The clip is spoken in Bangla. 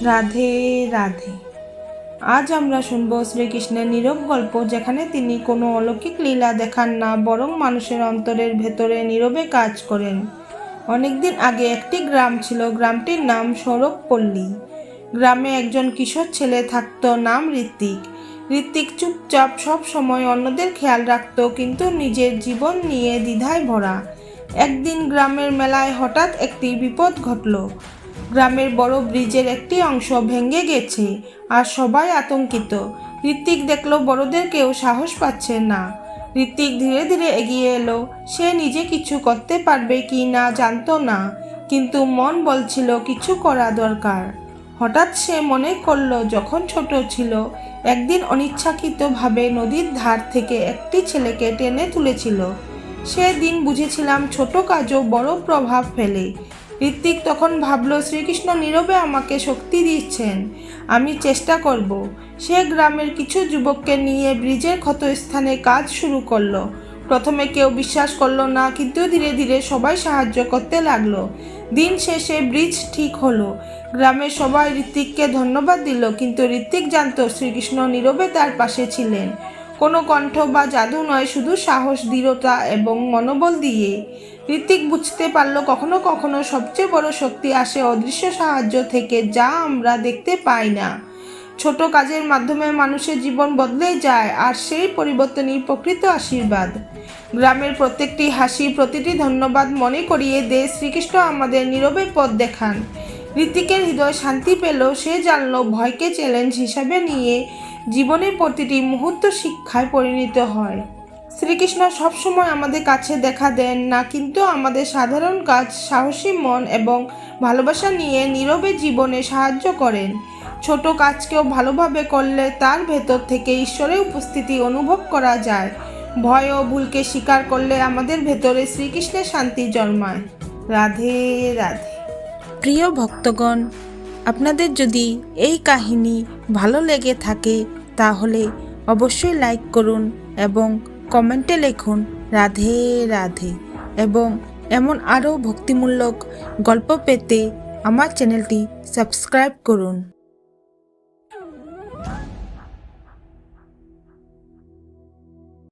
রাধে রাধে। আজ আমরা শুনব শ্রীকৃষ্ণের নীরব গল্প, যেখানে তিনি কোনো অলৌকিক লীলা দেখান না, বরং মানুষের অন্তরের ভেতরে নীরবে কাজ করেন। অনেকদিন আগে একটি গ্রাম ছিল। গ্রামটির নাম সৌরভপল্লী। গ্রামে একজন কিশোর ছেলে থাকত, নাম ঋত্বিক। ঋত্বিক চুপচাপ সব সময় অন্যদের খেয়াল রাখত, কিন্তু নিজের জীবন নিয়ে দ্বিধায় ভরা। একদিন গ্রামের মেলায় হঠাৎ একটি বিপদ ঘটল। গ্রামের বড় ব্রিজের একটি অংশ ভেঙে গেছে, আর সবাই আতঙ্কিত। ঋত্বিক দেখল বড়দের কেউ সাহস পাচ্ছে না। ঋত্বিক ধীরে ধীরে এগিয়ে এলো। সে নিজে কিছু করতে পারবে কি না জানতো না, কিন্তু মন বলছিল কিছু করা দরকার। হঠাৎ সে মনে করল, যখন ছোট ছিল একদিন অনিচ্ছাকৃতভাবে নদীর ধার থেকে একটি ছেলেকে টেনে তুলেছিল। সেদিন বুঝেছিলাম ছোট কাজও বড় প্রভাব ফেলে। ঋত্বিক তখন ভাবল, শ্রীকৃষ্ণ নীরবে আমাকে শক্তি দিচ্ছেন, আমি চেষ্টা করব। সে গ্রামের কিছু যুবককে নিয়ে ব্রিজের ক্ষতস্থানে কাজ শুরু করলো। প্রথমে কেউ বিশ্বাস করলো না, কিন্তু ধীরে ধীরে সবাই সাহায্য করতে লাগলো। দিন শেষে ব্রিজ ঠিক হলো। গ্রামের সবাই ঋত্বিককে ধন্যবাদ দিল, কিন্তু ঋত্বিক জানতো শ্রীকৃষ্ণ নীরবে তার পাশে ছিলেন। কোনো কণ্ঠ বা জাদু নয়, শুধু সাহস, দৃঢ়তা এবং মনোবল দিয়ে। ঋত্বিক বুঝতে পারল, কখনো কখনো সবচেয়ে বড় শক্তি আসে অদৃশ্য সাহায্য থেকে, যা আমরা দেখতে পাই না। ছোট কাজের মাধ্যমে মানুষের জীবন বদলে যায়, আর সেই পরিবর্তনই প্রকৃত আশীর্বাদ। গ্রামের প্রত্যেকটি হাসি, প্রতিটি ধন্যবাদ মনে করিয়ে দেয় শ্রীকৃষ্ণ আমাদের নীরবে পথ দেখান। ঋত্বিকের হৃদয় শান্তি পেল। সে জানল, ভয়কে চ্যালেঞ্জ হিসাবে নিয়ে জীবনের প্রতিটি মুহূর্ত শিক্ষায় পরিণত হয়। শ্রীকৃষ্ণ সবসময় আমাদের কাছে দেখা দেন না, কিন্তু আমাদের সাধারণ কাজ, সাহসী মন এবং ভালোবাসা নিয়ে নীরবে জীবনে সাহায্য করেন। ছোট কাজকেও ভালোভাবে করলে তার ভেতর থেকে ঈশ্বরের উপস্থিতি অনুভব করা যায়। ভয় ও ভুলকে স্বীকার করলে আমাদের ভেতরে শ্রীকৃষ্ণের শান্তি জন্মায়। রাধে রাধে। প্রিয় ভক্তগণ, আপনাদের যদি এই কাহিনী ভালো লেগে থাকে তাহলে অবশ্যই লাইক করুন এবং কমেন্টে লিখুন রাধে রাধে। এবং এমন আরও ভক্তিমূলক গল্প পেতে আমার চ্যানেলটি সাবস্ক্রাইব করুন।